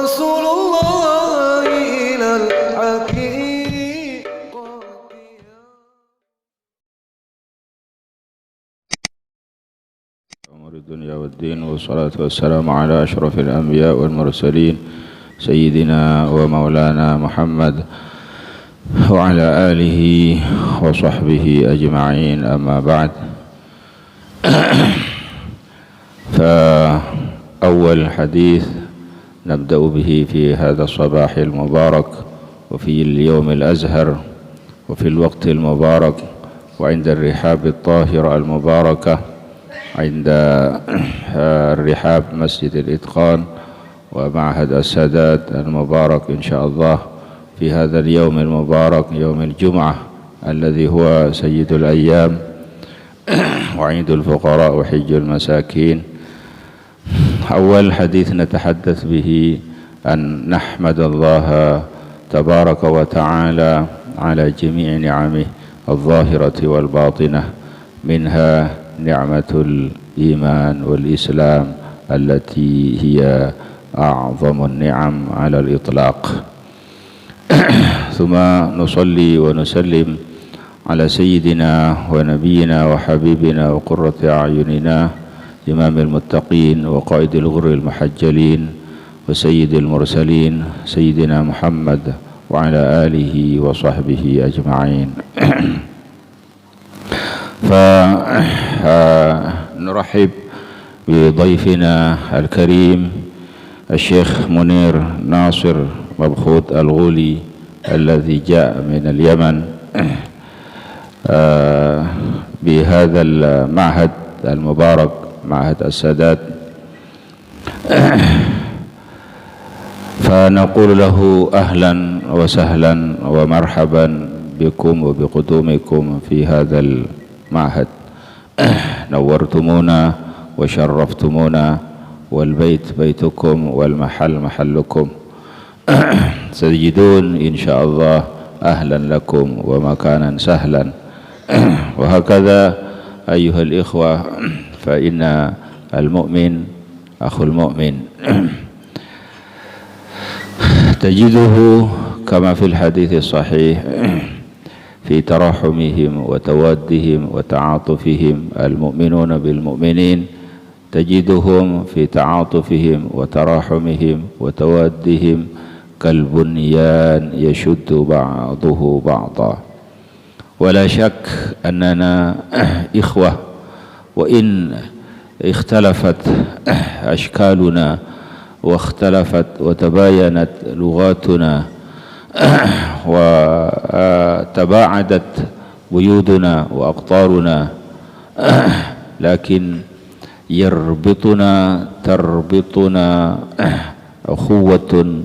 رسول الله إلى الحقيقة. أمر الدنيا والدين، والصلاة والسلام على أشرف الأنبياء والمرسلين سيدنا ومولانا محمد وعلى آله وصحبه أجمعين. أما بعد، فأول حديث نبدأ به في هذا الصباح المبارك وفي اليوم الأزهر وفي الوقت المبارك وعند الرحاب الطاهرة المباركة، عند الرحاب مسجد الإتقان ومعهد السادات المبارك إن شاء الله، في هذا اليوم المبارك يوم الجمعة الذي هو سيد الأيام وعيد الفقراء وحج المساكين. أول حديث نتحدث به أن نحمد الله تبارك وتعالى على جميع نعمه الظاهرة والباطنة، منها نعمة الإيمان والإسلام التي هي أعظم النعم على الإطلاق. ثم نصلي ونسلم على سيدنا ونبينا وحبيبنا وقرة أعيننا إمام المتقين وقائد الغر المحجلين وسيد المرسلين سيدنا محمد وعلى آله وصحبه أجمعين. فنرحب بضيفنا الكريم الشيخ منير ناصر مبخوت الغولي الذي جاء من اليمن بهذا المعهد المبارك، معهد السادات، فنقول له أهلا وسهلا ومرحبا بكم وبقدومكم في هذا المعهد. نورتمونا وشرفتمونا، والبيت بيتكم والمحل محلكم. ستجدون إن شاء الله أهلا لكم ومكانا سهلا. وهكذا أيها الإخوة، فإن المؤمن أخو المؤمن، تجده كما في الحديث الصحيح في تراحمهم وتوادهم وتعاطفهم المؤمنون بالمؤمنين، تجدهم في تعاطفهم وتراحمهم وتوادهم كالبنيان يشد بعضه بعضا. ولا شك أننا إخوة، وإن اختلفت أشكالنا واختلفت وتباينت لغاتنا وتباعدت بيوتنا وأقطارنا، لكن تربطنا أخوة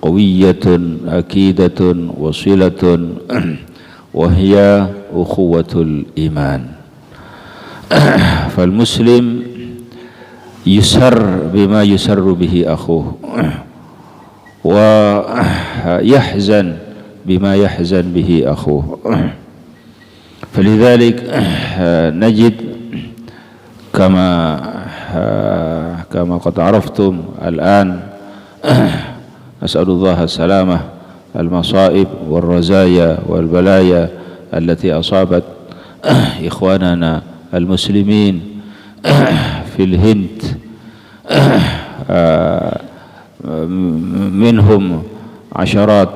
قوية أكيدة وصلة، وهي أخوة الإيمان. فالمسلم يسر بما يسر به أخوه، ويحزن بما يحزن به أخوه. فلذلك نجد كما قد عرفتم الآن، أسأل الله السلامة، المصائب والرزايا والبلايا التي أصابت إخواننا المسلمين في الهند، منهم عشرات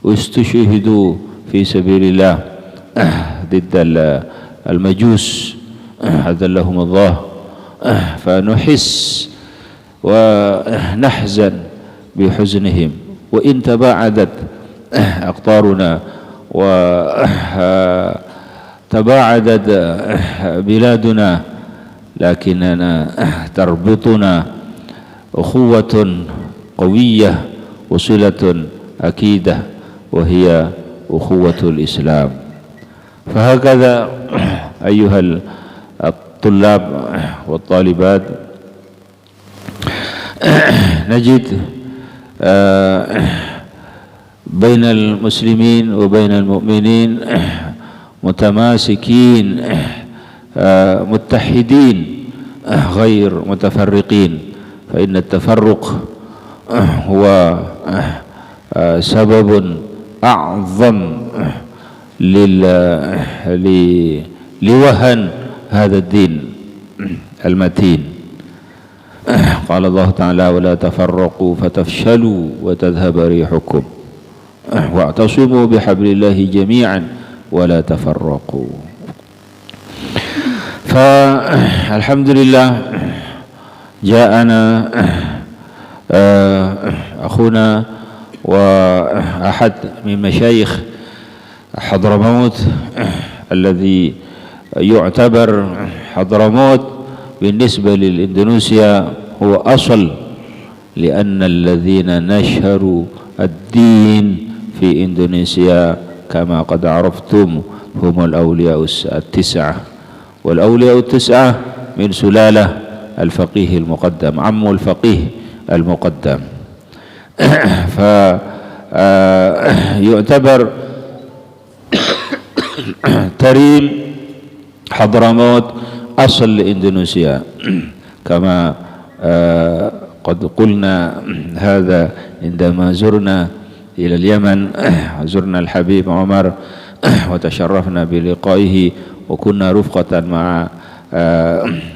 استشهدوا في سبيل الله ضد المجوس أذلهم الله. فنحس ونحزن بحزنهم، وإن تباعدت أقطارنا وتباعدت بلادنا، لكننا تربطنا أخوة قوية وصلة أكيدة، وهي أخوة الإسلام. فهكذا أيها الطلاب والطالبات، نجد بين المسلمين وبين المؤمنين متماسكين متحدين غير متفرقين، فإن التفرق هو سبب أعظم لوهن هذا الدين المتين. قال الله تعالى: ولا تفرقوا فتفشلوا وتذهب ريحكم واعتصموا بحبل الله جميعا ولا تفرقوا. فالحمد لله جاءنا أخونا وأحد من مشايخ حضرموت الذي يعتبر حضرموت بالنسبة للإندونيسيا هو أصل، لأن الذين نشروا الدين في إندونيسيا كما قد عرفتم هم الأولياء التسعة، والأولياء التسعة من سلالة الفقيه المقدم، عم الفقيه المقدم. فيعتبر تريم حضرموت أصل لإندونيسيا، كما قد قلنا هذا عندما زرنا إلى اليمن، زرنا الحبيب عمر وتشرفنا بلقائه، وكنا رفقة مع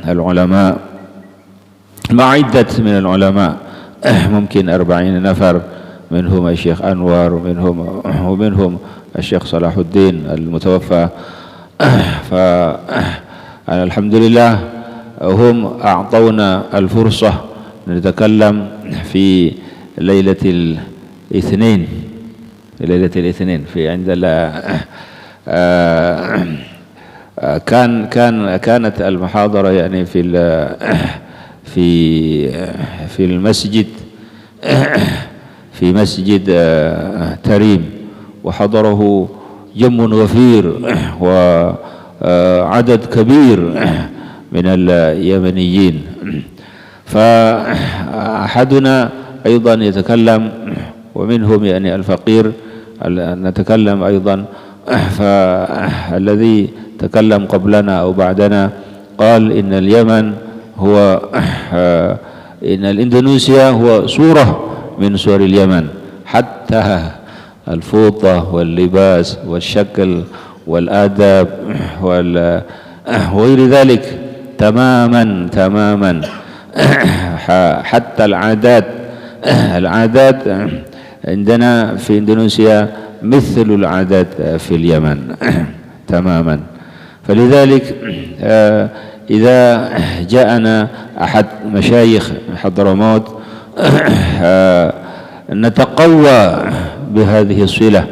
العلماء، مع عدة من العلماء، ممكن 40 نفر، منهم الشيخ أنور ومنهم الشيخ صلاح الدين المتوفى. فالحمد لله هم أعطونا الفرصة نتكلم في ليلة الاثنين، في عند كانت المحاضرة يعني في المسجد، في مسجد تريم، وحضره جم وفير وعدد كبير من اليمنيين. فأحدنا أيضا يتكلم، ومنهم يعني الفقير نتكلم أيضا، فالذي تكلم قبلنا أو بعدنا قال إن اليمن هو إن الإندونيسيا هو صورة من صور اليمن، حتى الفوطة واللباس والشكل والآداب وغير ذلك تماما حتى العادات عندنا في إندونيسيا مثل العادات في اليمن تماما. فلذلك إذا جاءنا أحد مشايخ حضرموت نتقوى بهذه الصلة،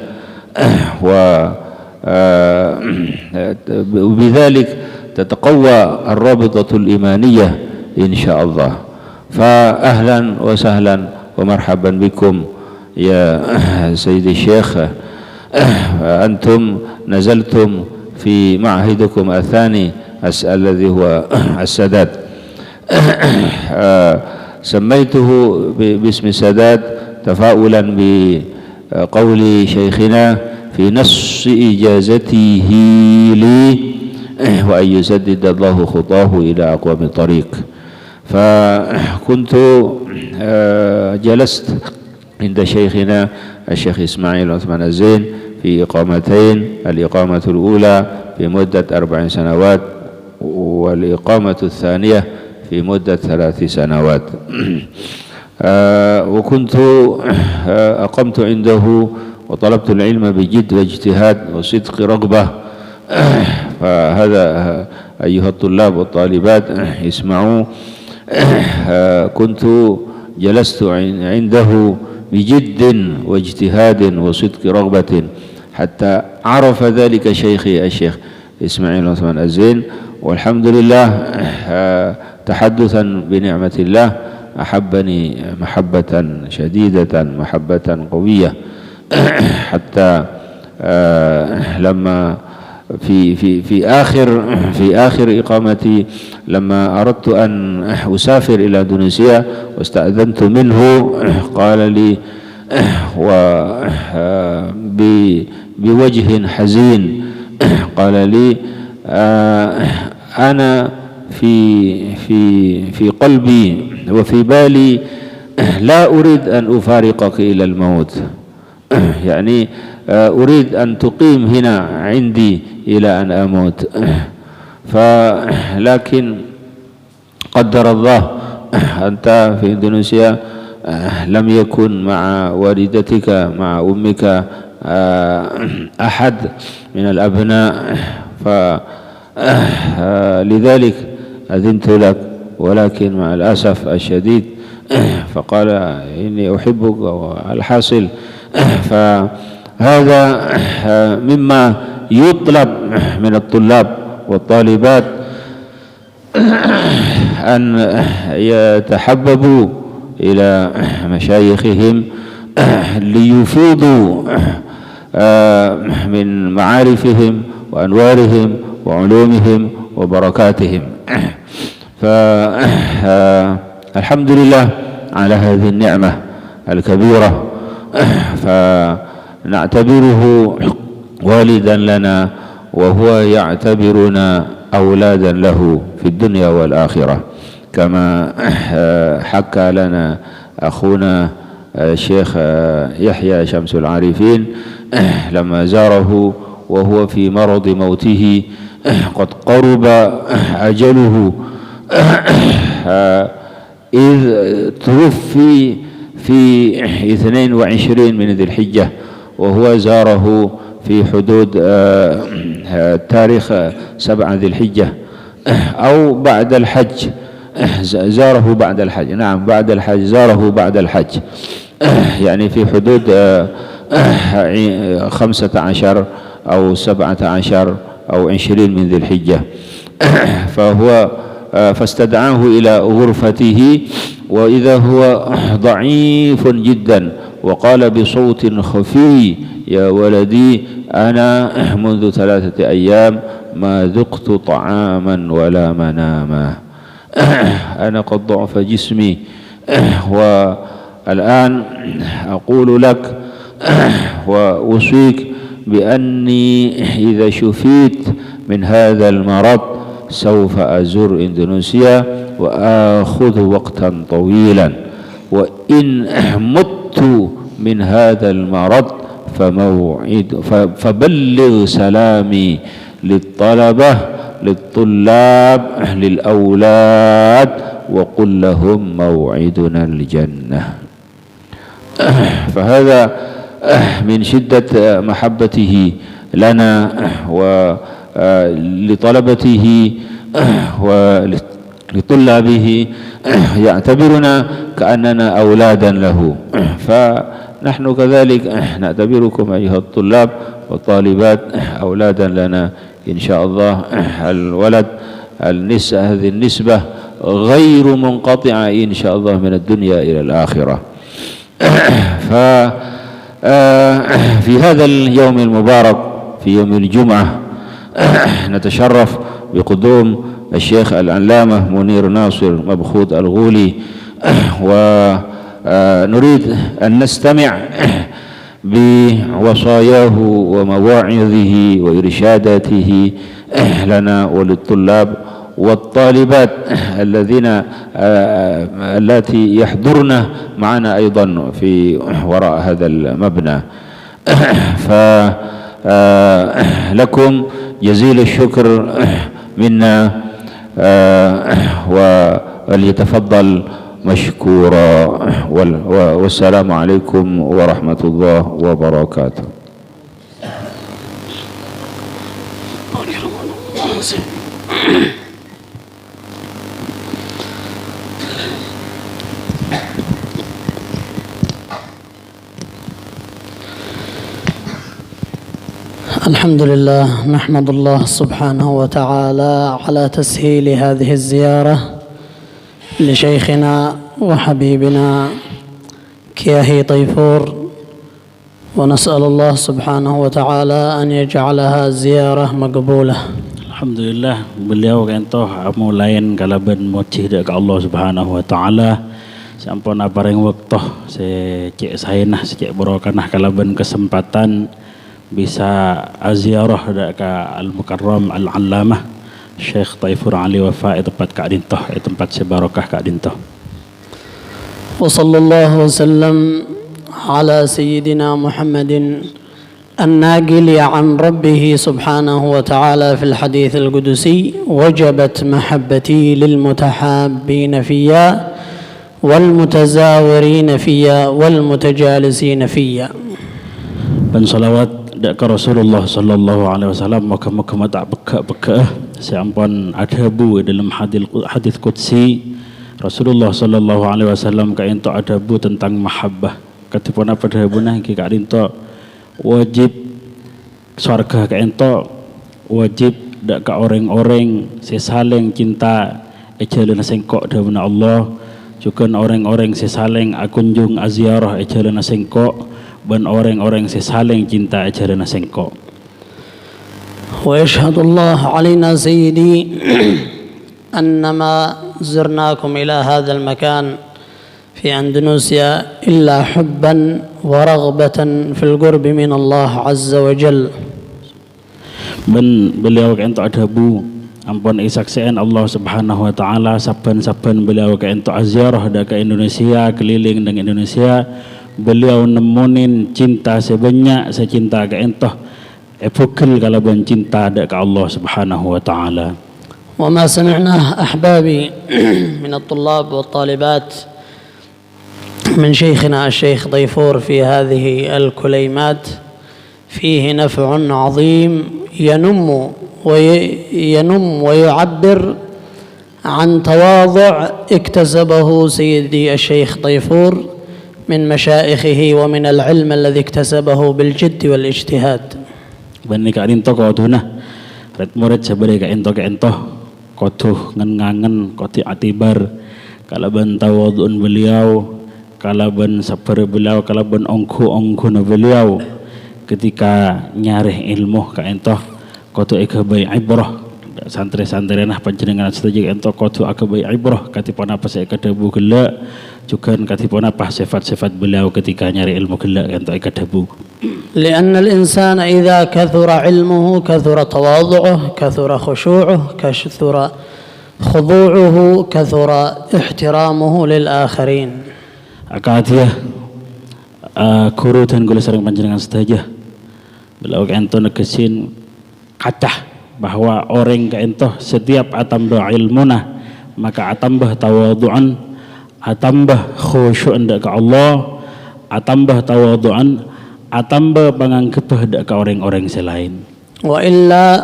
وبذلك تتقوى الرابطة الإيمانية إن شاء الله. فأهلا وسهلا ومرحبا بكم يا سيدي الشيخ. أنتم نزلتم في معهدكم الثاني الذي هو السادات، سميته باسم السادات تفاؤلا بقول شيخنا في نص إجازته لي: وأن يسدد الله خطاه إلى أقوم طريق. فكنت جلست عند شيخنا الشيخ إسماعيل عثمان الزين في إقامتين، الإقامة الأولى في مدة 4 سنوات، والإقامة الثانية في مدة 3 سنوات. وكنت أقمت عنده وطلبت العلم بجد واجتهاد وصدق رغبة. فهذا أيها الطلاب والطالبات اسمعوا، كنت جلست عنده بجد واجتهاد وصدق رغبة حتى عرف ذلك شيخي الشيخ إسماعيل عثمان الزين، والحمد لله تحدثا بنعمة الله أحبني محبة شديدة، محبة قوية، حتى لما في آخر إقامتي لما أردت أن أسافر إلى إندونيسيا واستأذنت منه، قال لي بوجه حزين، قال لي: أنا في قلبي وفي بالي لا أريد أن أفارقك إلى الموت، يعني أريد أن تقيم هنا عندي إلى أن أموت. لكن قدر الله أنت في إندونيسيا لم يكن مع والدتك مع أمك أحد من الأبناء، فلذلك أذنت لك، ولكن مع الأسف الشديد فقال إني أحبك. الحاصل فهذا مما يطلب من الطلاب والطالبات أن يتحببوا إلى مشايخهم ليفيضوا من معارفهم وأنوارهم وعلومهم وبركاتهم. فالحمد لله على هذه النعمة الكبيرة، فنعتبره والدا لنا وهو يعتبرنا أولادا له في الدنيا والآخرة، كما حكى لنا أخونا الشيخ يحيى شمس العارفين لما زاره وهو في مرض موته قد قرب أجله، إذ توفي في 22 من ذي الحجة، وهو زاره في حدود تاريخ 7 ذي الحجة أو بعد الحج، زاره بعد الحج، نعم بعد الحج، زاره بعد الحج، يعني في حدود 15 أو 17 أو 20 من ذي الحجة. فاستدعاه إلى غرفته وإذا هو ضعيف جدا، وقال بصوت خفي: يا ولدي، أنا منذ 3 أيام ما ذقت طعاما ولا مناما، أنا قد ضعف جسمي، والآن أقول لك وأوصيك بأني إذا شفيت من هذا المرض سوف أزور إندونيسيا وآخذ وقتا طويلا، وإن مت من هذا المرض فبلغ سلامي للطلبة للطلاب للأولاد وقل لهم موعدنا الجنة. فهذا من شدة محبته لنا ولطلبته ولطلابه، يعتبرنا كأننا أولادا له، فنحن كذلك نعتبركم أيها الطلاب والطالبات أولادا لنا إن شاء الله. الولد هذه النسبة غير منقطعة إن شاء الله من الدنيا إلى الآخرة. في هذا اليوم المبارك في يوم الجمعة نتشرف بقدوم الشيخ العلامة منير ناصر مبخوت الغولي، ونريد أن نستمع بوصاياه ومواعظه وإرشاداته لنا وللطلاب والطالبات اللاتي يحضرن معنا أيضا في وراء هذا المبنى. فلكم جزيل الشكر منا، وليتفضل مشكورا، والسلام عليكم ورحمة الله وبركاته. الحمد لله، نحمد الله سبحانه وتعالى على تسهيل هذه الزيارة لشيخنا وحبيبنا كياهي طيفور، ونسأل الله سبحانه وتعالى أن يجعلها زيارة مقبولة. Alhamdulillah, beliau kentoh mulayan kalaban mocih dak Allah Subhanahu wa taala sampun apareng wektoh secek saenah secek barokanah kalaban kesempatan bisa aziarah dak ka Al-Mukarram Al-Allamah Syekh Taifur Ali Wafa tempat Kak Dintoh tempat sebarokah Kak Dintoh. وصلى الله وسلم على سيدنا محمد الناقل عن ربه سبحانه وتعالى في الحديث القدسي وجبت محبتي للمتحابين فيا والمتزاورين فيا والمتجالسين فيا. Dan salawat ke Rasulullah sallallahu alaihi wasallam moga-moga tak beka-beka sampun ada bu dalam hadis qudsi Rasulullah sallallahu alaihi wasallam ka ento ada bu tentang mahabbah katipun apa dahbuna iki ka ento wajib surga ka ento wajib dak ka orang-orang sesaling cinta ejalana sengkok dahbuna Allah juga orang-orang sesaling akunjung aziarah ejalana sengkok dan orang-orang sesaling cinta ajarana sengkok. ويشهد الله علينا سيدي أنما زرناكم إلى هذا المكان في أندونيسيا إلا حبا ورغبة في القرب من الله عز وجل. Ben beliau kento ada bu ampun isakseen Allah Subhanahu wa taala saben-saben beliau kento aziarah da ke Indonesia keliling dengan Indonesia beliau nemunin cinta sebanyak secinta ke entoh epukil kalau ben cinta ada ke Allah Subhanahu wa taala. وما سمعناه أحبابي من الطلاب والطالبات من شيخنا الشيخ ضيفور في هذه الكليمات فيه نفع عظيم ينم ويعبر عن تواضع اكتسبه سيدي الشيخ ضيفور من مشائخه ومن العلم الذي اكتسبه بالجد والاجتهاد. Bani ka rinto ko tuna ret murid sabare ka ento kotuh ngangen koti atibar kalaban tawadun beliau kalaban sabar beliau kalaban ongku na beliau ketika nyareh ilmu ka ento kotu ikabai ibrah santri-santri nah panjenengan setuju ento kotu akabai ibrah katipun apa saya kadabu gela juga katipun apa sifat-sifat beliau ketika nyari ilmu gela ento kadabu. لأن الإنسان إذا كثر علمه كثر تواضعه كثر خشوعه كثر خضوعه كثر احترامه للآخرين. Akadiyah guru dan gula sareng panjenengan sedaja beliau ento negesin kathah bahwa orang kento setiap atambah ilmunah maka atambah tawadhu'an atambah khusyu'an ke Allah atambah tawadhu'an atambah panganggepah dak ka orang-orang selain. Wa illa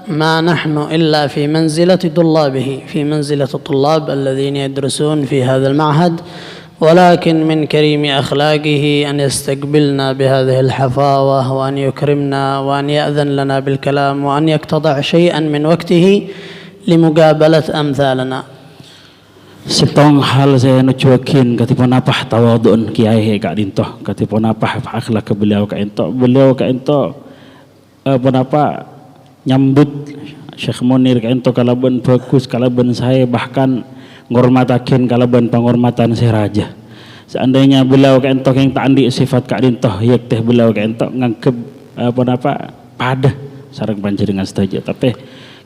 ma nahnu illa fi manzilati tullabihi fi manzilati tullab alladhina yadrusun fi hadha al-ma'had ولكن من كريم أخلاقه أن يستقبلنا بهذه الحفاوة وأن يكرمنا وأن يأذن لنا بالكلام وأن يقتطع شيئا من وقته لمقابلة أمثالنا. Setong hal saya nucuakin katipun apa tawadun kiai Kak Dintoh katipun apa akhlak beliau ka ento apa nyambut Syekh Munir ka ento kalaban bagus kalaban saya bahkan ngormatakin kalaban penghormatan si raja. Seandainya beliau ka ento yang tak andi sifat Kak Dintoh yak teh beliau ka ento ngangkep apa pada sareng panjenengan saja tapi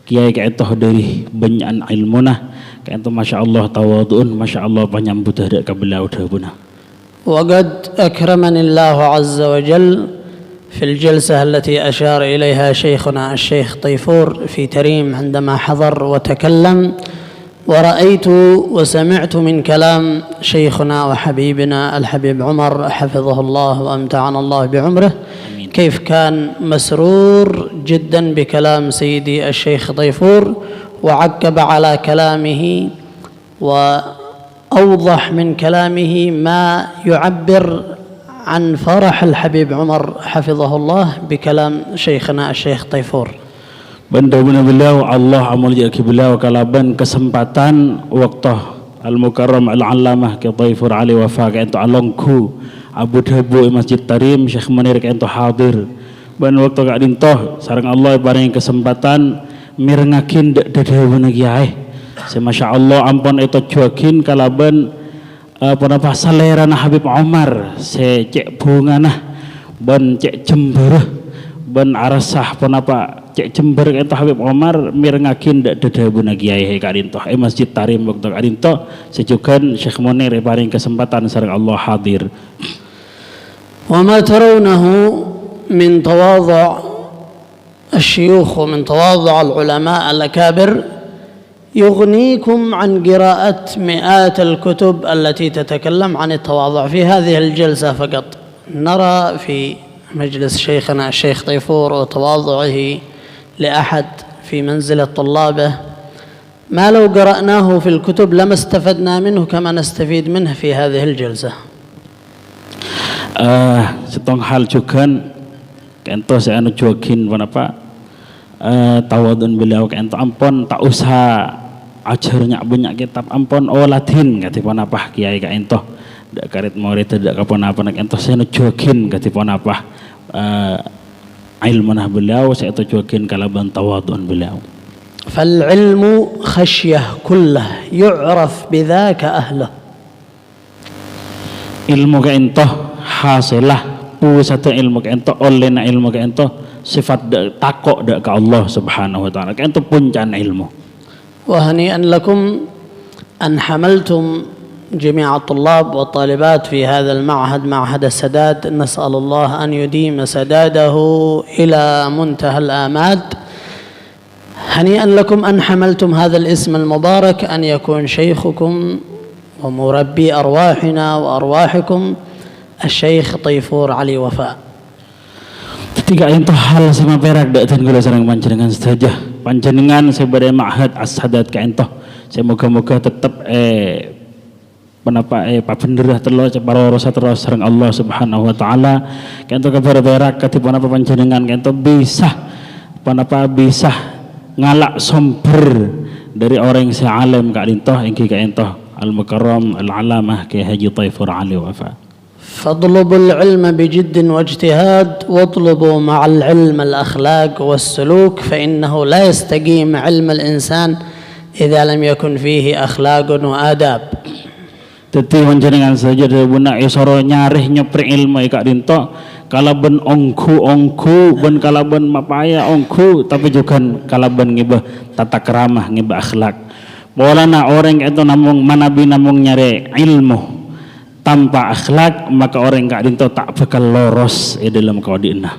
kiai ka ento dari banyak ilmunah ka ento masyaallah tawadhuun masyaallah penyambut dak ka beliau dahbuna. وقد أكرمني الله عز وجل في الجلسة التي أشار إليها شيخنا الشيخ طيفور في تريم عندما حضر وتكلم ورأيت وسمعت من كلام شيخنا وحبيبنا الحبيب عمر حفظه الله وأمتعنا الله بعمره كيف كان مسرور جدا بكلام سيدي الشيخ ضيفور وعقب على كلامه وأوضح من كلامه ما يعبر عن فرح الحبيب عمر حفظه الله بكلام شيخنا الشيخ طيفور. Benda-benda beliau Allah amal jaki beliau kalaban kesempatan waktu al-mukarram al-allamah ke Taifur Ali Wafa ke ento alongku Abu Dhabi Masjid Tarim Syekh Munir ke ento hadir ban waktu Kak Dintoh sareng Allah bareng kesempatan mirengakin dadahuna kiai masya-Allah ampun itu cuakin kalaban apa salerana Habib Umar se cek bungana ban cek jember ban arasah penapa cek Jember ento Habib Omar mirengakin dak dedabuna kiai kadinto Masjid Tarim waktu kadinto sejukan Syekh Munir paring kesempatan sareng Allah hadir. وما ترونه من تواضع الشيوخ ومن تواضع العلماء الأكابر يغنيكم عن قراءة مئات الكتب التي تتكلم عن التواضع. في هذه الجلسة فقط نرى في مجلس شيخنا الشيخ طيفور وتواضعه لأحد في منزلة طلابه ما لو قرأناه في الكتب لما استفدنا منه كما نستفيد منه في هذه الجلسة. Setong hal juga kento saya anu jokin apa tawadun beliau kento ampon tak usah ajarnya banyak kitab ampon olatin katipun apa kiai kento dak karet murid dak kapon apa kento saya anu jokin katipun apa ilmunah beliau saya tu jokin kalaban tawadun beliau. فالعلم خشية كله يعرف بذاك أهله. Ilmu kento hasilah satu ilmu kento oleh na ilmu kento sifat takok dak ke Allah Subhanahu wa taala kento puncan ilmu. وهنيئا لكم أن حملتم جميع الطلاب والطالبات في هذا المعهد معهد السداد. نسأل الله أن يديم سداده إلى منتهى الآمال. هنيئا لكم أن حملتم هذا الاسم المبارك أن يكون شيخكم ومربي أرواحنا وأرواحكم الشيخ طيفور علي وفاء. Tiga itu hal sama perak dak ten kula sareng panjenengan saja. Panjenengan sebagai ma'had as-sadat ka ento. Saya moga-moga tetap papenderah terus parorosa terus sareng Allah Subhanahu wa taala. Kento kabar perak katipun apa panjenengan kento bisa bisa ngalak somber dari orang yang sealim ka ento engki ka ento al-mukarram al-alamah Kiai Haji Taifur Ali Wafa. فاطلبوا العلم بجد واجتهاد واطلبوا مع العلم الأخلاق والسلوك فإنه لا يستقيم علم الإنسان إذا لم يكن فيه أخلاق وآداب. Tetapi panjenengan saja buna isoro nyarih nyepri ilmu kak dinto kalaben ongku ben kalaben mapaya ongku tapi juga kalaben ngibah tata keramah ngibah akhlak. Bolana orang itu namung manabi namung nyari ilmu tanpa akhlak maka orang kak dinto tak bakal loros dalam kaudina.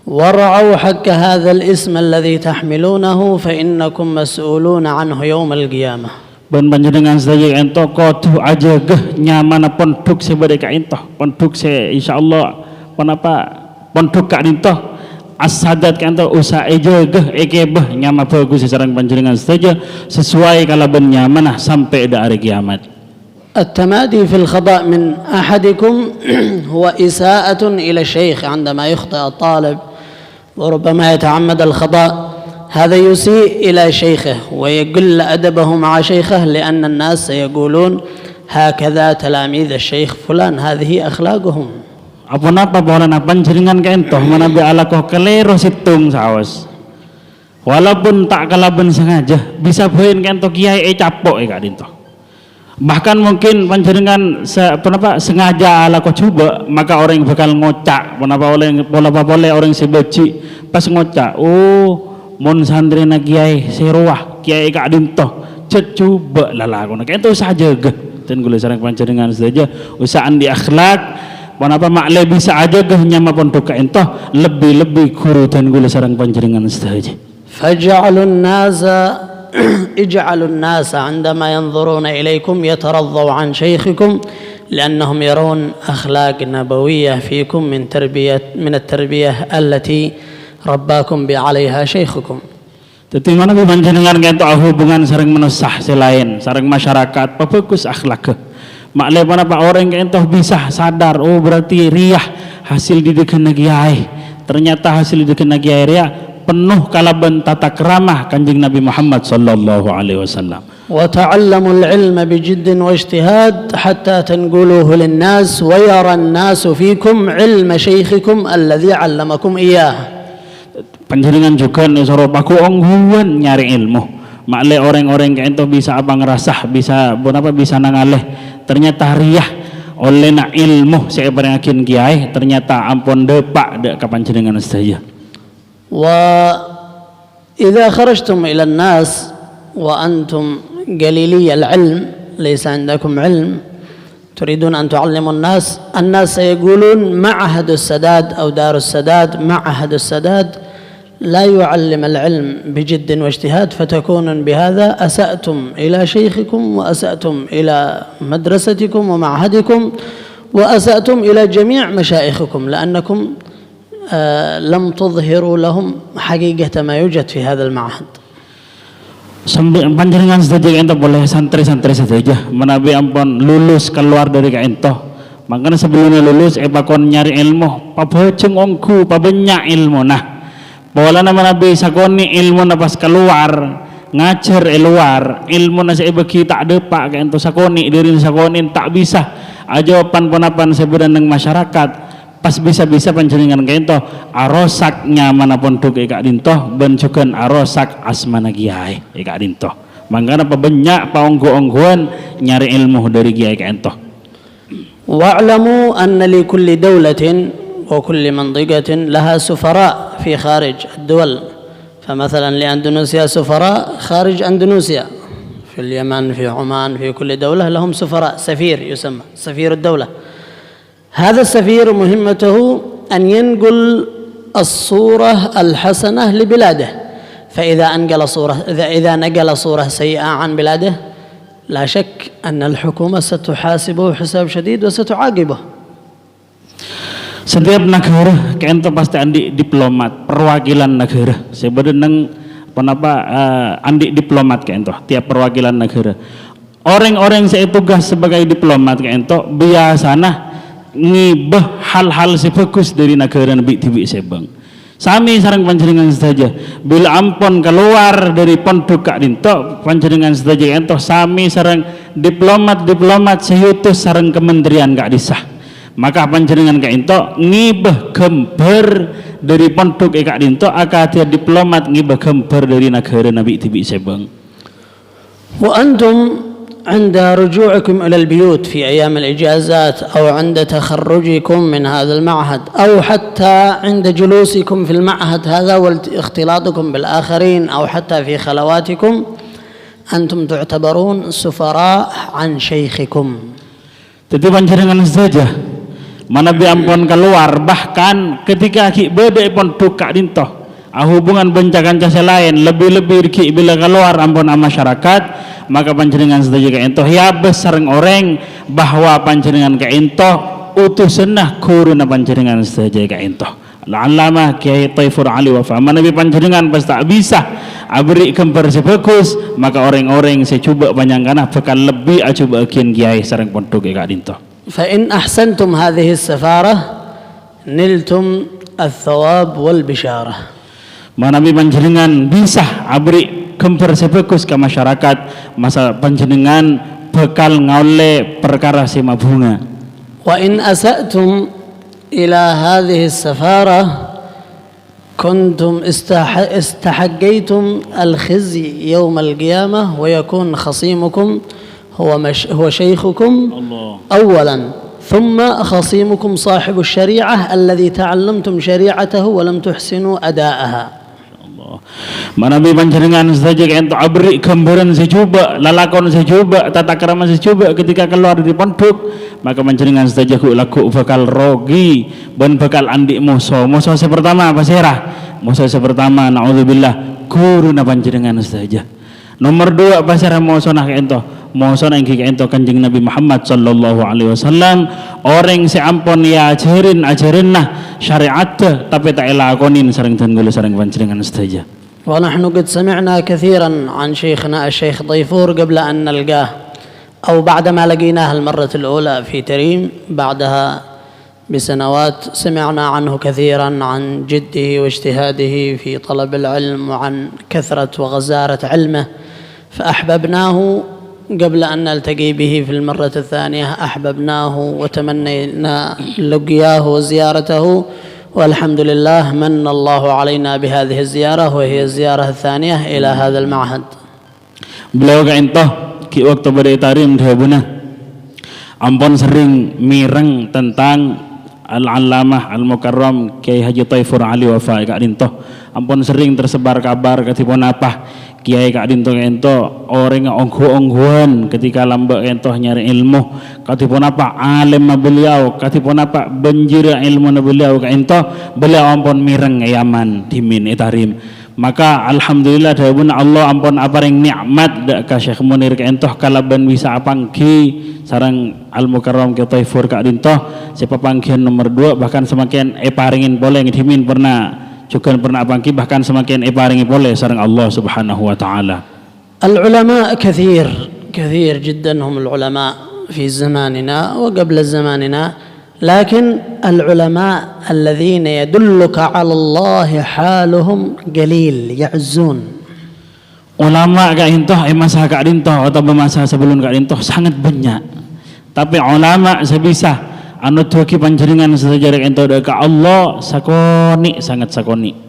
ورعوا حق هذا الاسم الذي تحملونه فإنكم مسؤولون عنه يوم القيامة. Ben panjenengan saja ento kodu aja geh nyaman pondok sebade ka ento pondok se insyaallah pondok ka ento as-sadat ka ento usaha aja geh ekebeh nyaman bagus sareng panjenengan saja sesuai kalaben nyaman sampai da hari kiamat. التمادي في الخطأ من أحدكم هو إساءة إلى الشيخ عندما يخطئ الطالب وربما يتعمد الخطأ. هذا يسيء إلى شيخه ويقل أدبه مع شيخه لأن الناس سيقولون هكذا تلاميذ الشيخ فلان هذه أخلاقهم. Apa bolana panjenengan kentoh manabi ala koh kelero situng saos. Walaupun tak kalaben sengaja bisa poin kentoh kiai capok kak dintoh. Bahkan mungkin panjenengan sengaja ala koh coba maka orang bakal ngocak boleh orang sebeci pas ngocak mon santri na kiai seruah kiai kak dintoh coba lalakona kento saja geh ten gula sareng panjenengan saja usahaan di akhlak makle bisa aja geh nyama pondok kak ento lebih guru ten gula sareng panjenengan saja. اجعلوا الناس عندما ينظرون إليكم يترضوا عن شيخكم لأنهم يرون أخلاق نبوية فيكم من التربية التي رباكم عليها شيخكم. Tetapi mana panjenengan kento hubungan sareng menusah selain sareng masyarakat bagus akhlak makle orang kento bisa sadar berarti riyah hasil didikan kiai ternyata hasil didikan kiai riya penuh kalaban tata keramah kanjeng Nabi Muhammad sallallahu alaihi wasallam. وتعلموا العلم بجد واجتهاد حتى تنقلوه للناس ويرى الناس فيكم علم شيخكم الذي علمكم إياه. Panjenengan juga soro paku ongguan nyari ilmu. Makle orang-orang kayak itu bisa apa ngerasah, bisa bisa nangaleh. Ternyata riyah oleh na ilmu saya pernyakin kiai ternyata ampun depak dek kapan jenengan saja. إذا خرجتم إلى الناس وأنتم قليلي العلم ليس عندكم علم تريدون أن تعلموا الناس سيقولون معهد السداد أو دار السداد معهد السداد لا يعلم العلم بجد واجتهاد، فتكون بهذا أسأتم إلى شيخكم وأسأتم إلى مدرستكم ومعهدكم وأسأتم إلى جميع مشايخكم، لأنكم لم تظهروا لهم حقيقة ما يوجد في هذا المعهد. Panjenengan saja ento boleh santri-santri saja menabi ampun lulus keluar dari ento. Makanya sebelumnya lulus pakon nyari ilmu, pabojeng ongku, pabenya ilmu. Nah, bolana menabi sakoni ilmu na pas keluar ngajar luar ilmu na sa bagi tak depak ento sakoni diri sakoni tak bisa ajawaban ponapan sebenarnya masyarakat. Pas bisa-bisa panjenengan kento arosak nyaman pondok eka dinto bencukan arosak asmana kiai eka dinto. Mangkana pabanyak paonggo-onggoan nyari ilmu dari kiai kento. Wa'lamu anna li kulli dawlatin wa kulli mantiqatin laha sufara fi kharij ad-dawal. فمثلا لأندونيسيا سفراء خارج أندونيسيا، في اليمن في عمان في كل دولة لهم سفراء، سفير يسمى سفير الدولة. هذا السفير مهمته أن ينقل الصورة الحسنة لبلاده، فإذا نقل صورة سيئة عن بلاده لا شك أن الحكومة ستحاسبه حساب شديد وستعاقبه. Setiap negara kento pasti andi diplomat perwakilan negara. Sebenarnya kenapa andi diplomat kento tiap perwakilan negara. Orang-orang saya tugas sebagai diplomat kento biasanya ngibah hal-hal sebagus dari negara nabi tibi sebang. Sami sarang panjenengan saja. Bila ampun keluar dari pondok kak dinto panjenengan saja ento sami sarang diplomat seutus sarang kementerian kak disah. Maka panjenengan kak dinto ngibah gambar dari pondok kak dinto akatia diplomat ngibah gambar dari negara nabi tibi sebang. Wa antum عند رجوعكم إلى البيوت في أيام الإجازات أو عند تخرجكم من هذا المعهد أو حتى عند جلوسكم في المعهد هذا واختلاطكم بالآخرين أو حتى في خلواتكم أنتم تعتبرون سفراء عن شيخكم. Tetapi panjenengan saja manabi ampun keluar bahkan ketika ki beda pondok kak dinto hubungan bencakan casa lain lebih-lebih ki bila keluar ampun masyarakat maka panjenengan saja ka ento ya besareng orang bahwa panjenengan ka ento utusanna kuruna panjenengan saja ka ento. Al-Allamah Kiai Taifur Ali Wafa manabi panjenengan pas tak bisa abri gambar sebagus maka orang-orang saya coba panjangkana bakal lebih coba kian kiai sareng pondok ka dinto. Fa in ahsantum hadhihi as-safarah niltum al-thawab wal bisharah. Manabi panjenengan bisa abri gambar sebagus ke masyarakat masa panjenengan bakal ngoleh perkara sema bunga. Wa in asa'tum ila hadhihi as-safarah kuntum istahaqqaytum al-khizy yawm al-qiyamah wa yakun khasimukum huwa shaykhukum awwalan thumma khasimukum sahibu syari'ah alladhi ta'allamtum syari'atahu wa lam tuhsinu ada'aha. Manabi panjenengan saja ento abri gambaran secoba lalakon secoba tata krama secoba ketika keluar dari pondok maka panjenengan saja ku laku bakal rogi dan bakal andi musuh sepertama apa serah musuh sepertama naudzubillah guruna panjenengan saja. Nomor 2 pasarah musuh nak ento musuh nang ki ento Kanjeng Nabi Muhammad sallallahu alaihi wasallam orang seampun ya ajarin nah syariat tapi tak elakonin sareng tanggul sareng panjenengan saja. ونحن قد سمعنا كثيرا عن شيخنا الشيخ طيفور قبل أن نلقاه أو بعدما لقيناه المرة الأولى في تريم بعدها بسنوات سمعنا عنه كثيرا عن جده واجتهاده في طلب العلم وعن كثرة وغزارة علمه فأحببناه قبل أن نلتقي به في المرة الثانية أحببناه وتمنينا لقياه وزيارته والحمد لله من الله علينا بهذه الزيارة وهي الزيارة الثانية إلى هذا المعهد. Beliau kaintoh ki waktu pada tarim dhabuna ampun sering mireng tentang Al-Allamah Al-Mukarram Kiai Haji Taifur Ali Wafa ka rintoh ampun sering tersebar kabar katipun apa kiai kak dinto ento orang onggu-ongguan ketika lambak ento nyari ilmu katipun apa alim beliau katipun apa benjira ilmu beliau kak ento beliau ampun mireng yaman dimin itarim. Maka alhamdulillah dawuh Allah ampun aparing nikmat dak ka Syekh Munir ka entoh kalaban bisa apangki sareng Al Mukarram ke Taifur ka dintoh sepapangkian nomor 2 bahkan semakin paringin boleh ngidimin pernah juga pernah apangki bahkan semakin paringi boleh sareng Allah Subhanahu wa taala. Al ulama كثير جدا هم العلماء في زماننا وقبل زماننا لكن العلماء الذين يدلك على الله حالهم قليل يعزون. Ulama kak intoh masa kak dintoh atau masa sebelum kak dintoh sangat banyak. Tapi ulama sebisa anu tuaki panjenengan sejarah intoh ka Allah sakoni sangat sakoni.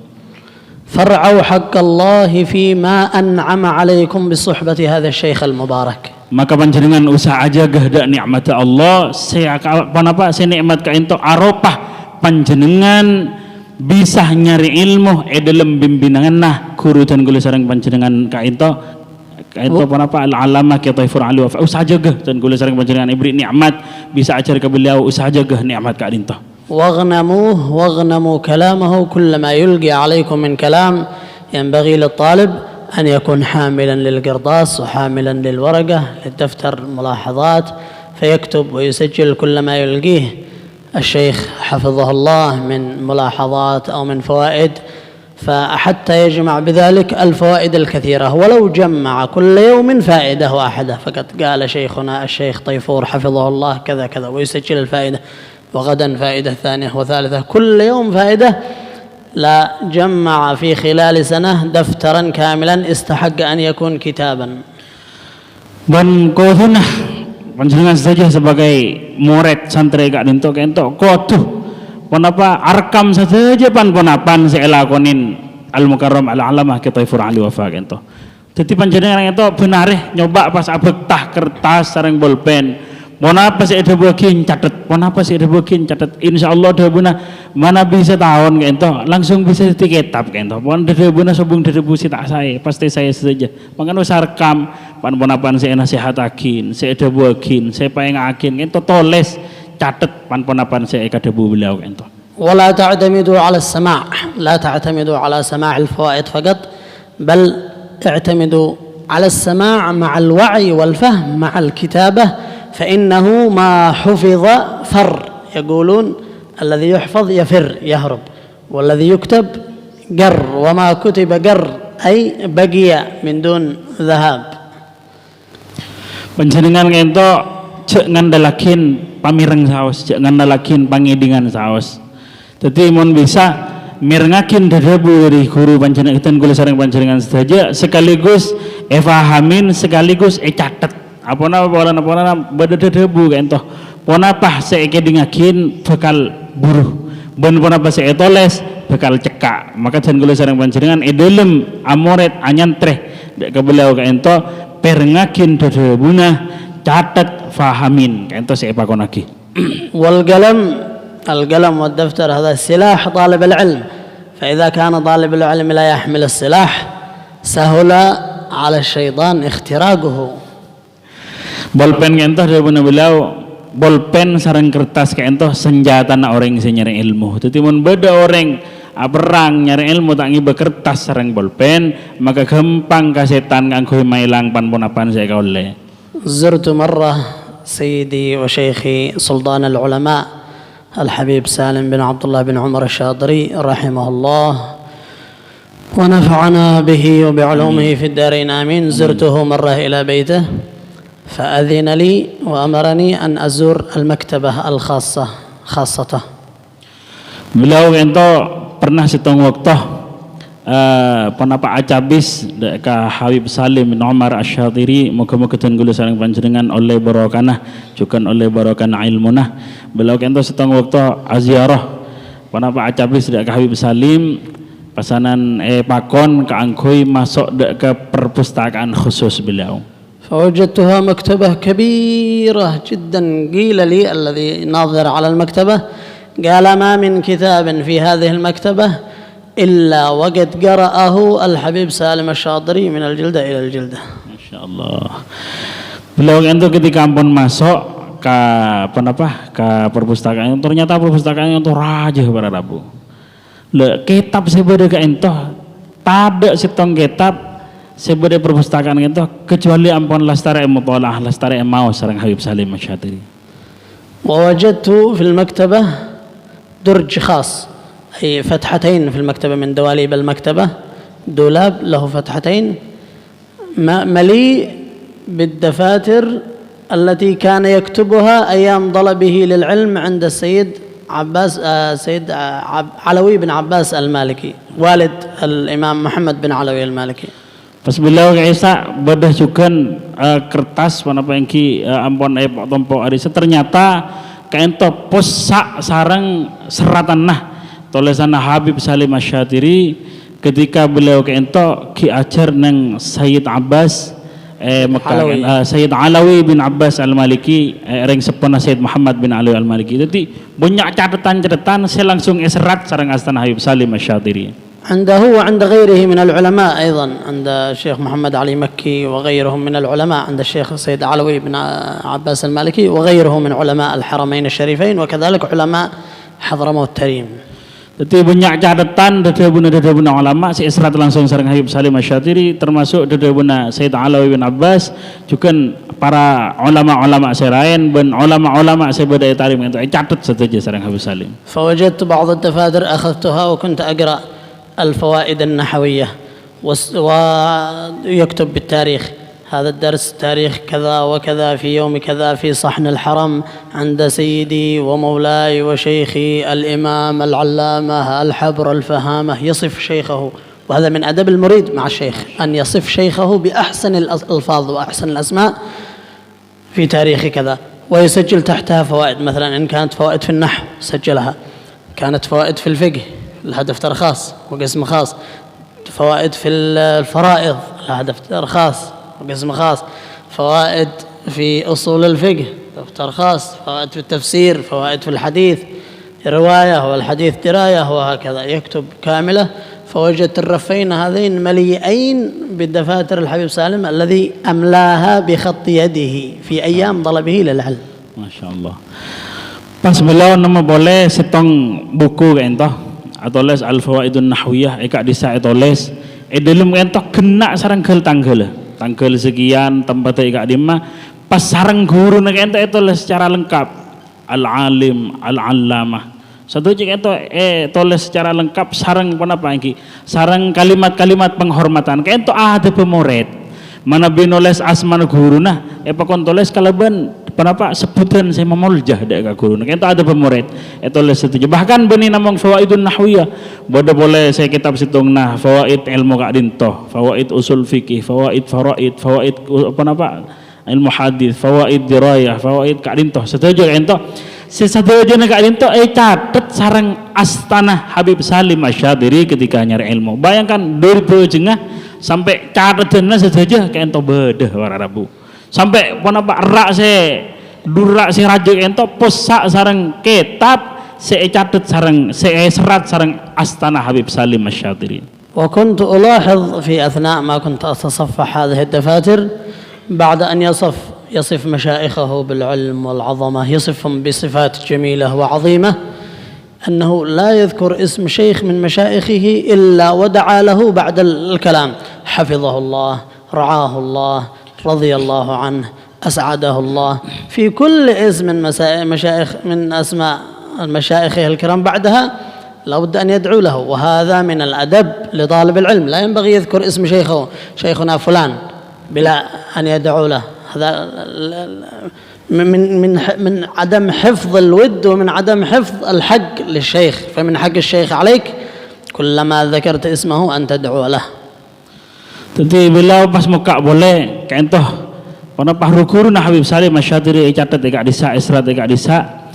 فرعوا حق الله فيما أنعم عليكم بصحبة هذا الشيخ المبارك. Maka panjenengan usah aja gahdak nikmat Allah saya nikmat ka ento aropah panjenengan bisa nyari ilmu dalam bimbingan nah guru dan guru sareng panjenengan ka ento al alama ki Taifur Ali wa usah aja gah dan guru sareng panjenengan ibri nikmat bisa ajar ke beliau usah aja gah nikmat ka ento. واغنموا كلامه كلما يلقي عليكم من كلام ينبغي للطالب أن يكون حاملا للقرطاس وحاملا للورقة للدفتر ملاحظات فيكتب ويسجل كل ما يلقيه الشيخ حفظه الله من ملاحظات أو من فوائد فحتى يجمع بذلك الفوائد الكثيرة ولو جمع كل يوم فائدة واحدة فقد قال شيخنا الشيخ طيفور حفظه الله كذا كذا ويسجل الفائدة وغدا فائدة ثانية وثالثة كل يوم فائدة لا جمع في خلال سنة دفترا كاملا استحق أن يكون كتابا. Dan koduna panjenengan saja sebagai murid santri kak dinto kento koduh kenapa arkam saja pan saya lakonin Al Mukarram Al Alamah ke Taifur Ali Wafa kento. Jadi panjenengan itu benar nyoba pas abek kertas sareng bolpen. Monapa sih ada buakin catat, insyaallah ada buna mana bisa tahun kento langsung bisa diketab kento. Pon ada buna sobung ada busi tak saya pasti saya saja. Makanya sarkam pan-ponapan saya nasihatakin, saya ada buakin, saya pengakin kento toles catat pan-ponapan saya kadebu beliau kento. ولا تعتمدوا على السماع لا تعتمدوا على سماع الفوائد فقط بل اعتمدوا على السماع مع الوعي والفهم مع الكتابة فإنه ما حفظ فر يقولون الذي يحفظ يفر يهرب والذي يكتب قر وما كتب قر أي بقي من دون ذهاب. Panjenengan ento cek ngandalakin pamireng saos cek ngandalakin pangidingan saos. Jadi mun bisa mirengakin dadabu dari guru panjenengan kula sareng panjenengan saja sekaligus fahamin sekaligus catet. Apana badada debu kento ponapah saya kedingakin bakal buruh ben ponapah saya toles bakal cekak maka jan kula sareng panjenengan dalam amoret anyantreh dek kebelau kento perengakin dadabuna catat fahamin kento saya pakonaki. القلم والدفتر هذا سلاح طالب العلم فإذا كان طالب العلم لا يحمل السلاح سهل على الشيطان اختراقه. Bolpen kentoh dari beliau bolpen sareng kertas kentoh senjata na orang yang nyari ilmu. Jadi mun beda orang perang nyari ilmu tak ngiba kertas sareng bolpen maka gampang kasetan nganggo mailang pan-ponapan saya kaule. زرت مرة سيدي وشيخي سلطان العلماء الحبيب سالم بن عبد الله بن عمر الشاطري رحمه الله ونفعنا به وبعلومه في الدارين آمين. زرته مرة إلى بيته فأذن لي وأمرني أن أزور المكتبة خاصته. Beliau ento pernah setengah waktu penapa acabis ka Habib Salim bin Umar Asy-Syatiri moga-moga den kula sareng panjenengan oleh barokah juga oleh barokah ilmunah. Beliau ento setengah waktu aziarah penapa acabis ka Habib Salim pasanan pakon kaangkoi masuk ke perpustakaan khusus beliau. فوجدتها مكتبة كبيرة جدا. قيل لي الذي ناظر على المكتبة قال ما من كتاب في هذه المكتبة إلا وقد قرأه الحبيب سالم الشاطري من الجلدة إلى الجلدة. Masya Allah. Beliau itu ketika ampun masuk ke perpustakaan, ternyata perpustakaan itu rajah para Rabu. Le kitab sebenarnya itu tada setong kitab sebenarnya perpustakaan itu kecuali ampun lastari mutolaah lastari mau sareng Habib Salim Asy-Syatiri. ووجدت في المكتبة درج خاص، أي فتحتين في المكتبة من دواليب المكتبة، دولاب له فتحتين مليء بالدفاتر التي كان يكتبها أيام طلبه للعلم عند السيد علوي بن عباس المالكي والد الإمام محمد بن علوي المالكي. Pas beliau Isa bedah cukan kertas mana pengki ampun tompo arisa ternyata kaento posak sarang seratan nah tulisan Habib Salim Asy-Syatiri ketika beliau kaento ki ajar nang Sayyid Abbas Sayyid Alawi bin Abbas Al-Maliki ring sepona Sayyid Muhammad bin Alawi Al-Maliki. Jadi banyak catatan-catatan saya langsung serat sarang astana Habib Salim Asy-Syatiri. عنده وعند غيره من العلماء أيضا، عند الشيخ محمد علي مكي وغيرهم من العلماء، عند الشيخ السيد علوي بن عباس المالكي وغيره من علماء الحرمين الشريفين وكذلك علماء حضرموت تريم. Jadi banyak catatan dadabuna ulama si israt langsung sareng Habib Salim Asy-Syatiri termasuk dadabuna Sayyid Alawi bin Abbas juga para ulama-ulama lain dan ulama-ulama sebadai tarim itu catat saja sareng Habib Salim. فوجدت بعض الدفاتر أخذتها وكنت أقرأ الفوائد النحوية ويكتب بالتاريخ، هذا الدرس تاريخ كذا وكذا في يوم كذا في صحن الحرم عند سيدي ومولاي وشيخي الإمام العلامة الحبر الفهامة، يصف شيخه، وهذا من أدب المريد مع الشيخ أن يصف شيخه بأحسن الألفاظ وأحسن الأسماء في تاريخ كذا، ويسجل تحتها فوائد، مثلا إن كانت فوائد في النحو سجلها، كانت فوائد في الفقه لها دفتر خاص وقسم خاص، فوائد في الفرائض لها دفتر خاص وقسم خاص، فوائد في أصول الفقه دفتر خاص، فوائد في التفسير، فوائد في الحديث رواية والحديث دراية، وهكذا يكتب كاملة. فوجدت الرفين هذين مليئين بالدفاتر الحبيب سالم الذي أملاها بخط يده في أيام طلبه للعلم. ما شاء الله. Pas beliau nama boleh setong buku kayak itu atau les Al-Fawaidun Nahwiyah eka disa atau les dalam kayak kena sarang tanggal sekian tempat eka dimah pas sarang guru nak itu les secara lengkap al-alim al-allamah satu jika itu les secara lengkap sarang apa lagi sarang kalimat-kalimat penghormatan kayak itu ada pemurid mana binoles asman guru nah pakon toles kalaban kenapa sebutan saya memuljah dek guru nah itu ada pemurid itu les setuju bahkan beni namang fawaidun nahwiyah boleh saya kitab situng nah fawaid ilmu kak dintoh fawaid usul fikih fawaid fawaid ilmu hadis fawaid dirayah fawaid kak dintoh setuju itu sesaduja na kak dintoh catat sarang astana Habib Salim Asy-Syatiri ketika nyari ilmu bayangkan dari jengah sampai catatannya saja kayak ento bedah para Rabu sampai rak durak raja ento posak sarang kitab catat sarang serat sarang astana Habib Salim Asy-Syatiri. وكنت ألاحظ في أثناء ما كنت أتصفح هذه الدفاتر بعد أن يصف مشايخه بالعلم والعظمة يصفهم بصفات جميلة وعظيمة أنه لا يذكر اسم شيخ من مشايخه إلا ودعا له بعد الكلام حفظه الله رعاه الله رضي الله عنه أسعده الله في كل اسم من مشايخ من أسماء مشايخه الكرام بعدها لابد أن يدعو له، وهذا من الأدب لطالب العلم لا ينبغي يذكر اسم شيخنا فلان بلا أن يدعو له، هذا من عدم حفظ الود ومن عدم حفظ الحق للشيخ، فمن حق الشيخ عليك كلما ذكرت اسمه أن تدعو له. Jadi beliau pas muka boleh kentoh pada pahru na Habib Salim Asy-Syatiri catat eka disa israt eka disa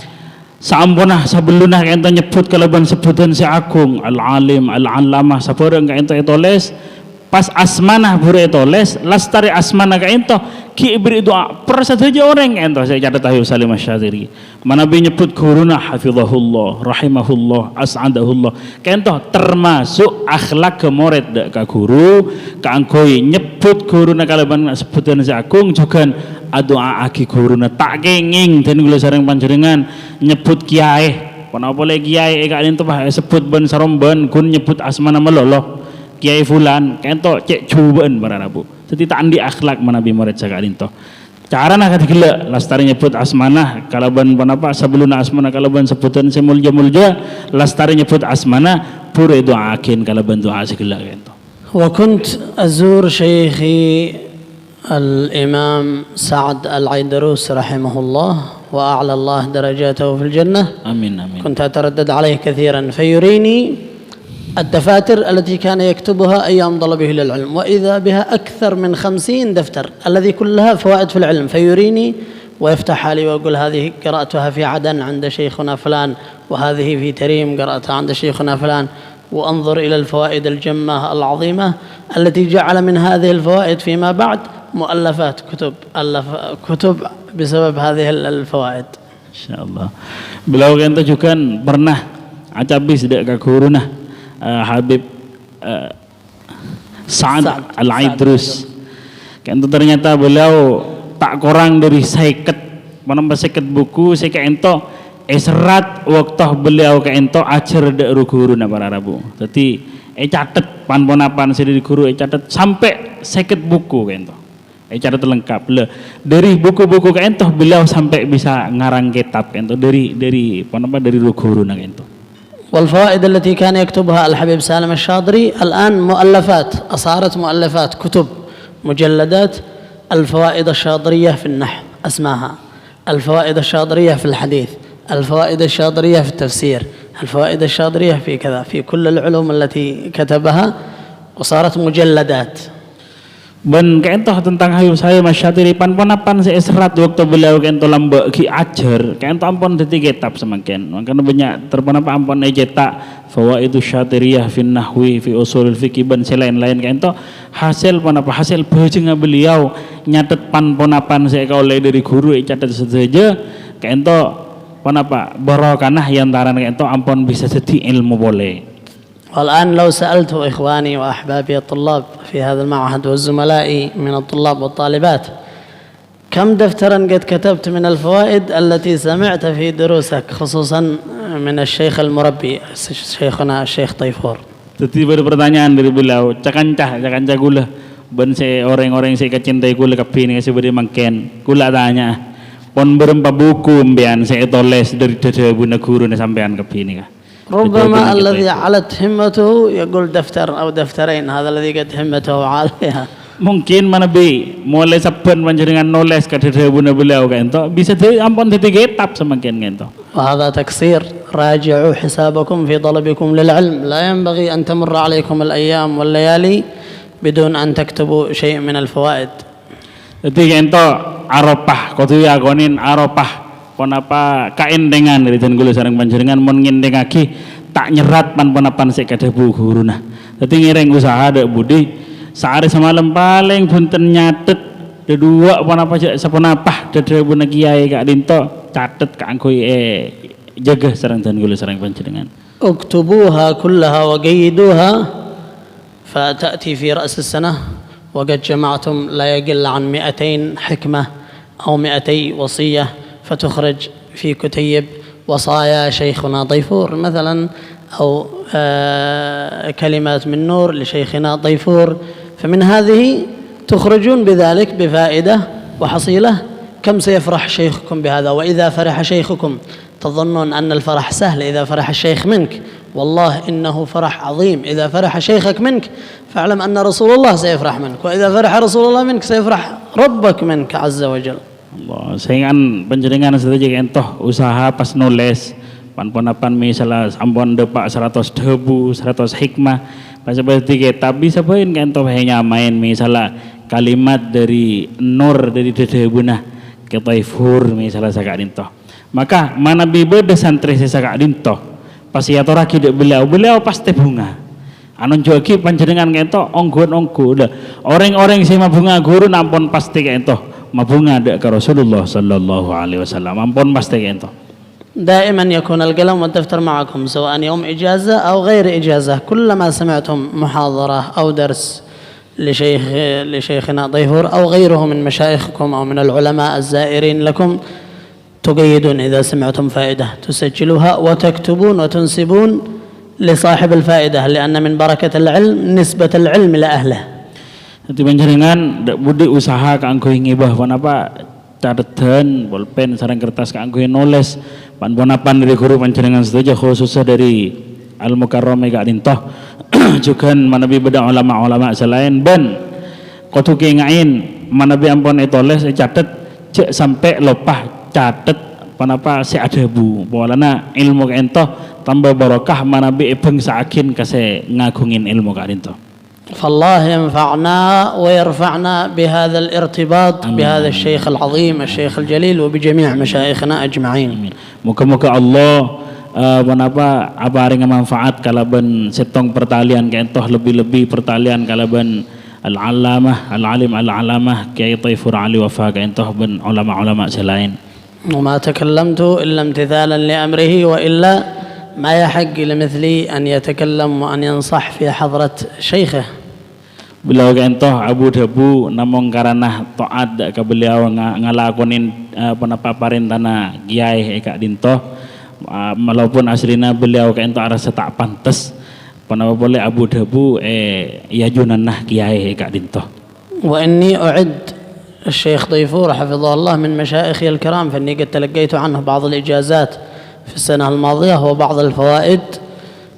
saampunah sabelunah kento nyebut kalaban sebutan si agung al-alim al-allamah saporeng kento etoles pas asmanah bure toles lastari asmanah ka ento ki beri doa per saja orang ento saya catat Habib Salim Asy-Syadzili mana bi nyebut guruna hafizahullah rahimahullah as'adahullah ka ento termasuk akhlak ke murid dak ka guru ka angkoi nyebut guruna kalaban sebutan si agung juga doa aki guruna tak kenging dan kula sareng panjenengan nyebut kiai panapa le kiai ka ento sebut ben saromben kun nyebut asmana meloloh Kiai Fulan kento cek cubaan bararabu jadi tak andi akhlak manabi murid saka alinto cara nak digela lastari nyebut asmanah kalaban panapa sebeluna asmanah kalaban sebutan semulja lastari nyebut asmanah pure doakin kalaban doa segala kento وكنت أزور شيخي الإمام سعد العيدروس رحمه الله وأعلى الله درجاته في الجنة amin amin كنت أتردد عليه كثيرا فيريني الدفاتر التي كان يكتبها أيام طلبه للعلم وإذا بها أكثر من 50 دفتر الذي كلها فوائد في العلم فيريني ويفتح لي ويقول هذه قرأتها في عدن عند شيخنا فلان وهذه في تريم قرأتها عند شيخنا فلان وأنظر إلى الفوائد الجمة العظيمة التي جعل من هذه الفوائد فيما بعد مؤلفات كتب بسبب هذه الفوائد. Insyaallah. Beliau kan juga pernah acabis dak ka guruna Habib Sa'ad Al-Aidrus. Kan ternyata beliau tak kurang dari 50 buku seka ento serat waktu beliau ka ento ajar dak guruna para rabu. Dadi catet pan-ponapan sedi guru catet sampai 50 buku ka ento. Catet lengkap le dari buku-buku ka ento beliau sampai bisa ngarang kitab ka ento dari panapa dari guruna ka ento. والفوائد التي كان يكتبها الحبيب سالم الشاطري الآن مؤلفات صارت مؤلفات كتب مجلدات الفوائد الشاطرية في النحو أسماها الفوائد الشاطرية في الحديث الفوائد الشاطرية في التفسير الفوائد الشاطرية في كذا في كل العلوم التي كتبها وصارت مجلدات Ben kentoh tentang Habib Salim Asy-Syadzili pan-ponapan serat waktu beliau kento lambak ki ajar kento ampun dadi kitab semakin makanya banyak terpanapa ampun cetak Fawaidus Syatiriyah fi nahwi fi usulul fiqh ban selain-lain kento hasil panapa hasil bejeng beliau nyatet pan-ponapan saya oleh dari guru catat saja kento panapa barokah yang taran kento ampun bisa jadi ilmu boleh. والآن لو سألت إخواني وأحبابي الطلاب في هذا المعهد وزملائي من الطلاب والطالبات كم دفترا قد كتبت من الفوائد التي سمعت في دروسك خصوصا من الشيخ المربي شيخنا الشيخ طيفور. Jadi pertanyaan dari beliau cakancah gula ben orang-orang saya kecintai gula kapini kasih beri mangken gula tanya pon berempat buku mbian saya tulis dari bunda guru sampean kapini kah. ربما الذي علت همته يقول دفتر أو دفترين هذا الذي قد همته عالية. Mungkin mana be mulai saben panjenengan nulis ka bunda beliau ka ento bisa ampun dadi kitab semakin ento. وهذا تقصير راجعوا حسابكم في طلبكم للعلم لا ينبغي أن تمر عليكم الأيام والليالي بدون أن تكتبوا شيء من الفوائد. Jadi ento Arafah kudu yakonin Arafah ponapa kaendengan dari dan gula sareng panjenengan mon ngendengake tak nyerat pan-ponapan sik kada guruna. Dadi ngiring usaha dak budi sehari semalam paling bunten nyatet dua ponapa saponapah dada buna kiai kak dinto catet kangkoi jaga sareng dan gula sareng panjenengan. اكتبوها كلها وقيدوها فتأتي في رأس السنة وقد جمعتم لا يقل عن 200 حكمة أو 200 وصية فتخرج في كتيب وصايا شيخنا طيفور مثلا أو كلمات من نور لشيخنا طيفور فمن هذه تخرجون بذلك بفائدة وحصيلة كم سيفرح شيخكم بهذا وإذا فرح شيخكم تظنون أن الفرح سهل إذا فرح الشيخ منك والله إنه فرح عظيم إذا فرح شيخك منك فاعلم أن رسول الله سيفرح منك وإذا فرح رسول الله منك سيفرح ربك منك عز وجل. Allah, saingan panjenengan sedaya entoh usaha pas nulis pan-ponapan misalnya ampun depak 100 debu 100 hikmah pas seperti kitab bisa bain entoh hanya main misalnya kalimat dari nur dari dedebuna ke Taifur misalnya sakak dintoh maka mana bibede santri sakak dintoh pas ya tora kidek beliau pasti bunga Anu joki panjenengan kento onggo orang-orang sing mabunga guru nampun pasti kento mabunga dek ka Rasulullah sallallahu alaihi wasallam ampun pasti kento. دائما يكون القلم والدفتر معكم سواء يوم إجازة أو غير إجازة. كلما سمعتم محاضرة أو درس لشيخنا ضيفور أو غيره من مشايخكم أو من العلماء الزائرين لكم تقيدون إذا سمعتم فائدة تسجلوها وتكتبون وتنسبون لصاحب الفائدة لأن من بركة العلم نسبة العلم لأهله. Jadi panjenengan budi usaha kanggo ngibah panapa catatan bolpen sareng kertas kanggo nulis pan-panapan dari guru panjenengan saja khususnya dari Al-Mukarram Kak Dintoh juga manabi beda ulama-ulama selain ben kudu ngain manabi ampun tulis catet cek sampai lopah catet panapa si adabu polana ilmu ento tambah barokah manabi bangsa akin kase ngagungin ilmu Kak Dintoh. فالله ينفعنا ويرفعنا بهذا الارتباط بهذا الشيخ العظيم الشيخ الجليل وبجميع مشايخنا أجمعين. Moga-moga Allah menapa abaring manfaat kalaban setong pertalian kentoh lebih-lebih pertalian kalaban al-allamah al-alim al-alamah Kiai Thaifur Ali Wafa kentoh ben ulama-ulama selain. وما تكلمت إلا امتثالا لأمره وإلا ما يحق لمثلي أن يتكلم وأن ينصح في حضرة شيخه. Beliau kentoh Abu Dhabu namung karena taat ka beliau ngalakonin penapa parintana Kiai Kak Dintoh walaupun aslina beliau kentoh rasa tak pantes penapa boleh Abu Dhabu ya junanah Kiai Kak Dintoh. وإني أعد الشيخ ضيفور حفظه الله من مشايخي الكرام فإني قد تلقيت عنه بعض الإجازات في السنة الماضية وبعض الفوائد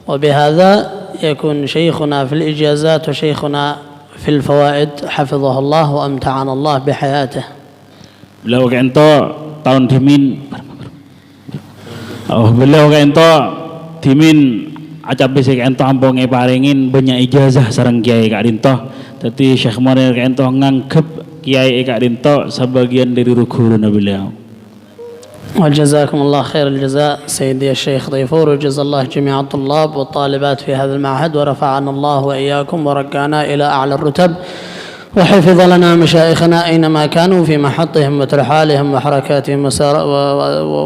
وبهذا يكون شيخنا في الإجازات وشيخنا في الفوائد حفظه الله وأمتعنا الله بحياته. Beliau kento tahun dimin beliau kento dimin acap bisi kento ampung paringin banyak ijazah sareng Kiai Kak Dintoh. Dadi Syekh Munir kento nganggep Kiai Kak Dintoh sebagian dari guruna beliau. وجزاكم الله خير الجزاء سيدي الشيخ ضيفور وجزا الله جميع الطلاب والطالبات في هذا المعهد ورفعنا الله وإياكم ورقانا إلى أعلى الرتب وحفظ لنا مشايخنا أينما كانوا في محطهم وترحالهم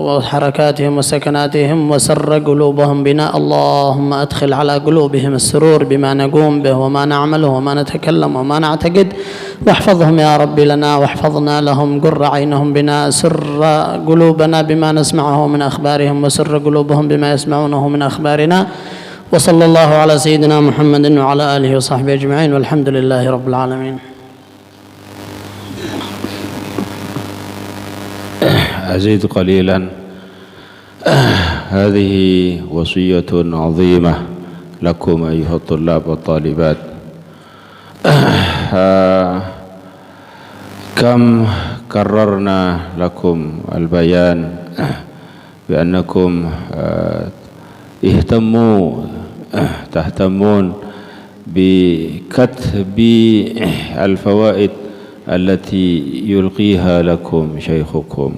وحركاتهم وسكناتهم وسر قلوبهم بنا. اللهم أدخل على قلوبهم السرور بما نقوم به وما نعمله وما نتكلم وما نعتقد واحفظهم يا ربي لنا واحفظنا لهم قر عينهم بنا سر قلوبنا بما نسمعه من أخبارهم وسر قلوبهم بما يسمعونه من أخبارنا. وصلى الله على سيدنا محمد وعلى آله وصحبه أجمعين والحمد لله رب العالمين. أزيد قليلا. هذه وصية عظيمة لكم أيها الطلاب والطالبات. كم كررنا لكم البيان بأنكم تهتمون بكتب الفوائد التي يلقيها لكم شيخكم.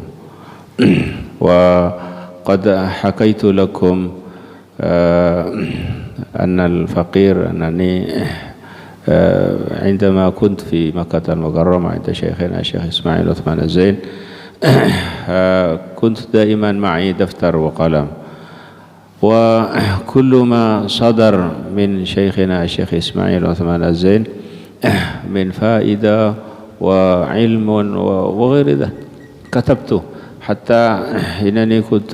وقد حكيت لكم أن الفقير أنني عندما كنت في مكة المكرمة عند شيخنا الشيخ إسماعيل عثمان الزين كنت دائما معي دفتر وقلم وكل ما صدر من شيخنا الشيخ إسماعيل عثمان الزين من فائدة وعلم وغير ذلك كتبته حتى إنني كنت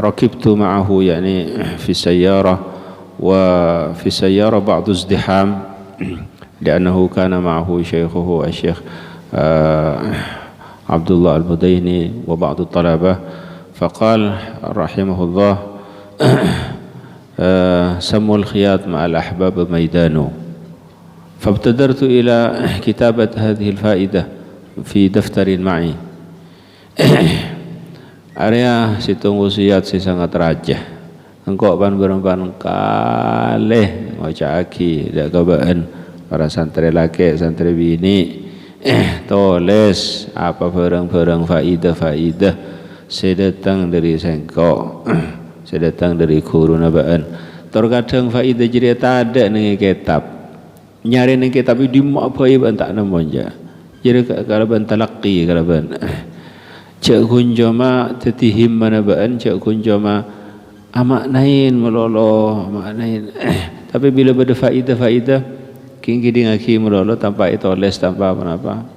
ركبت معه يعني في السيارة وفي السيارة بعض ازدحام لأنه كان معه شيخه الشيخ عبد الله البديني وبعض الطلبة فقال رحمه الله سموا الخياط مع الأحباب ميدانه فابتدرت إلى كتابة هذه الفائدة في دفتر معي. Area situng wasiat si sangat rajah. Engkau pan kalih maca aki dak kabaan para santri laki santri bini tulis apa barang-barang faidah saya datang dari sengkok saya datang dari guru nabaan terkadang faedah jadi tak ada ning kitab nyari ning kitab di mak apa ban tak nemu je jadi kalau ban talaqi kalau ban cek kunjoma tetihim mana ban cek kunjoma amak nain melolo amak nain tapi bila ada faedah kini dia ngaki melolo tanpa toles tanpa apa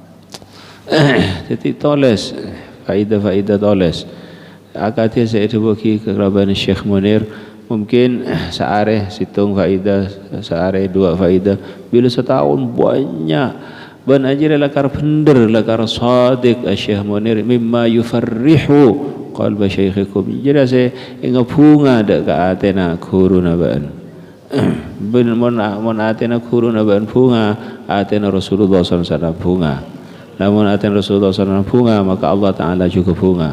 jadi toles faedah toles akatnya saya coba ki kerabat Syekh Munir mungkin seareh situng faedah seareh 2 faedah bila setahun banyak ban ajira lakar bener lakar sadiq Syekh Munir mimma yufarrihu qalba syaikhikum jadi saya ingat bunga dak ka atena kuruna ban ben mon atena kuruna ban bunga atena Rasulullah sallallahu alaihi wasallam bunga namun atena Rasulullah sallallahu alaihi wasallam bunga maka Allah taala juga bunga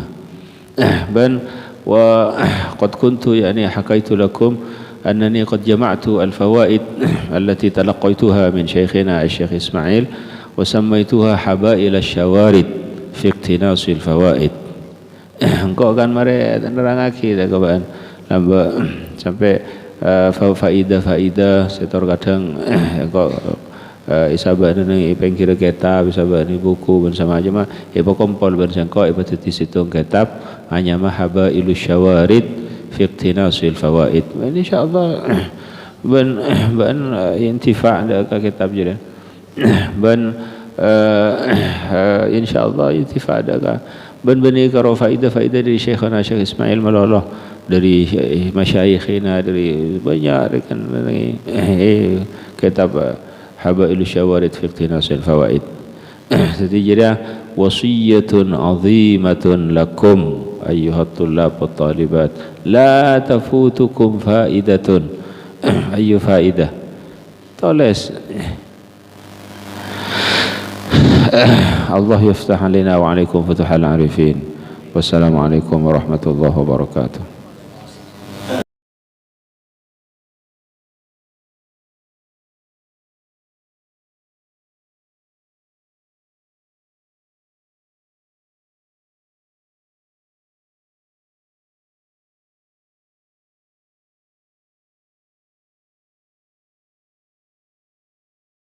ban wa qad kuntu yani hakaitu lakum annani qad jama'tu al-fawaid allati talaqaituha min shaykhina al-Syekh Ismail wa sammaytuha habail asy-syawarid fi iqtinas al-fawaid engkau kan mare nerangake dak kawan nambah sampai faedah setor kadang engkau isabat ni pengkira kitab isabat ni buku bersama aja mah ibu kompol bersangko ibu teti situng kitab hanya mahaba ilus syawarid fi iqtinasil fawaid insyaallah ban intifa' dak kitab je ban insyaallah intifa' dak ban bani karo faedah dari Syekhana Syekh Ismail Malolo dari masyayikhina dari banyak kan kitab habail syawarid fi iqtinasil fawaid jadi wasiyatun azimatun lakum ayyuhat tullab wat talibat la tafutukum faidatun ayyu faidah tulis Allah yaftah alaina wa alaikum futuhal arifin wassalamu alaikum warahmatullahi wabarakatuh